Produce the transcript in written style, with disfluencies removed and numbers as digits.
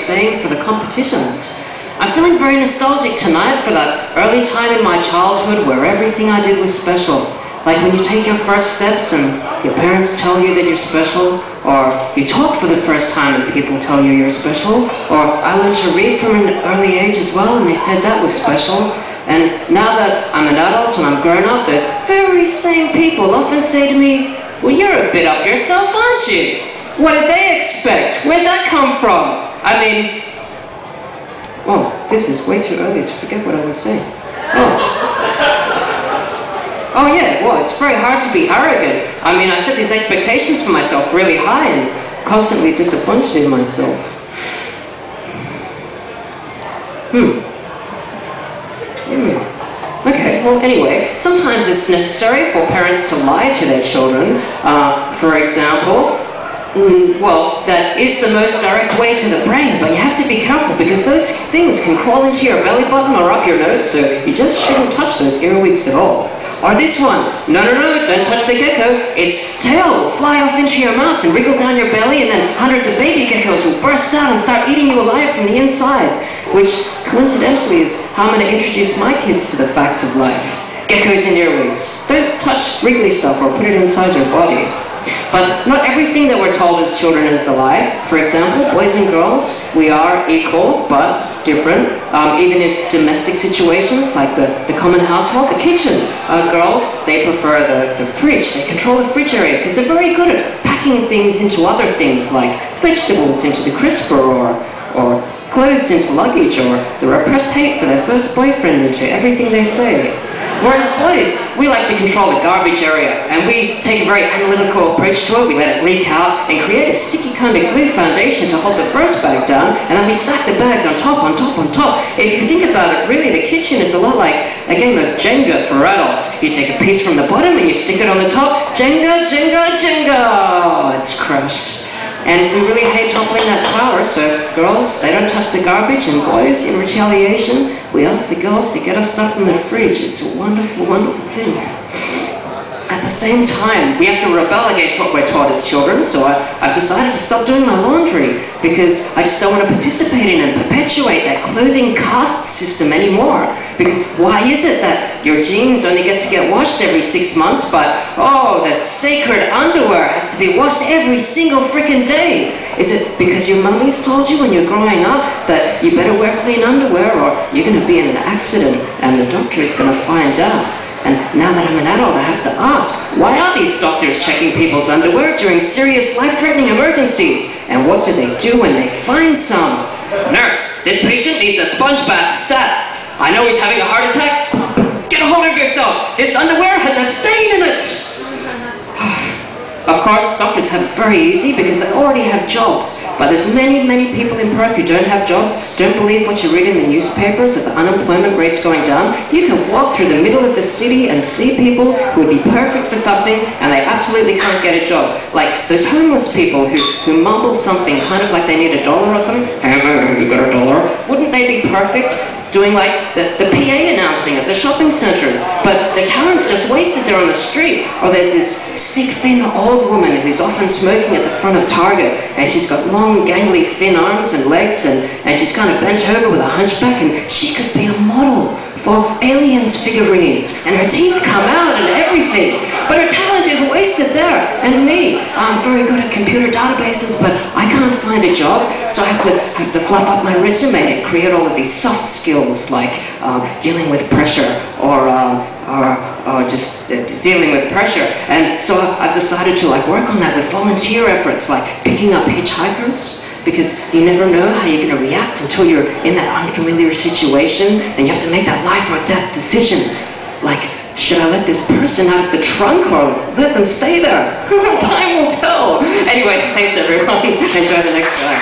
staying for the competitions. I'm feeling very nostalgic tonight for that early time in my childhood where everything I did was special. Like when you take your first steps and your parents tell you that you're special, or you talk for the first time and people tell you you're special, or I learned to read from an early age as well and they said that was special. And now that I'm an adult and I'm grown up, those very same people often say to me, well, you're a bit up yourself, aren't you? What did they expect? Where'd that come from? I mean, oh, this is way too early to forget what I was saying. Oh yeah, well, it's very hard to be arrogant. I mean, I set these expectations for myself really high and constantly disappointed in myself. Okay, well anyway, sometimes it's necessary for parents to lie to their children. For example, well, that is the most direct way to the brain, but you have to be careful because those things can crawl into your belly button or up your nose, so you just shouldn't touch those earwigs at all. Or this one, no, don't touch the gecko. Its tail will fly off into your mouth and wriggle down your belly, and then hundreds of baby geckos will burst out and start eating you alive from the inside, which coincidentally is how I'm going to introduce my kids to the facts of life. Geckos and earwigs. Don't touch wriggly stuff or put it inside your body. But not everything that we're told as children is a lie. For example, boys and girls, we are equal but different. Even in domestic situations like the common household, the kitchen. Girls, they prefer the fridge. They control the fridge area because they're very good at packing things into other things like vegetables into the crisper or clothes into luggage, or the repressed hate for their first boyfriend into everything they say. Whereas boys, we like to control the garbage area, and we take a very analytical approach to it. We let it leak out and create a sticky kind of glue foundation to hold the first bag down, and then we stack the bags on top, on top, on top. If you think about it, really the kitchen is a lot like a game of Jenga for adults. You take a piece from the bottom and you stick it on the top. Jenga, Jenga, Jenga! It's crushed. And we really hate toppling that tower, so girls, they don't touch the garbage, and boys, in retaliation, we ask the girls to get us stuff from the fridge. It's a wonderful, wonderful thing. At the same time, we have to rebel against what we're taught as children, so I've decided to stop doing my laundry because I just don't want to participate in and perpetuate that clothing caste system anymore. Because why is it that your jeans only get to get washed every 6 months, but, oh, the sacred underwear has to be washed every single frickin' day? Is it because your mummies told you when you're growing up that you better wear clean underwear or you're going to be in an accident and the doctor is going to find out? And now that I'm an adult, I have to ask, why are these doctors checking people's underwear during serious life-threatening emergencies? And what do they do when they find some? Nurse, this patient needs a sponge bath stat. I know he's having a heart attack. Get a hold of yourself. His underwear has a stain in it. Of course, doctors have it very easy because they already have jobs. But there's many, many people in Perth who don't have jobs, don't believe what you read in the newspapers that the unemployment rate's going down. You can walk through the middle of the city and see people who would be perfect for something and they absolutely can't get a job. Like those homeless people who mumble something kind of like they need $1 or something. Hey, you got $1? Wouldn't they be perfect doing like the PA announcing at the shopping centres? But their talent's just wasted there on the street. Or there's this stick thin old woman who's often smoking at the front of Target, and she's got long gangly thin arms and legs, and she's kind of bent over with a hunchback, and she could be a model for aliens figurines, and her teeth come out and everything. But her talent is wasted there. And me, I'm very good at computer databases, but I can't find a job, so I have to fluff up my resume and create all of these soft skills like dealing with pressure or just dealing with pressure. And so I've decided to work on that with volunteer efforts, like picking up hitchhikers. Because you never know how you're going to react until you're in that unfamiliar situation and you have to make that life or death decision. Like, should I let this person out of the trunk or let them stay there? Time will tell. Anyway, thanks everyone. Enjoy the next guy.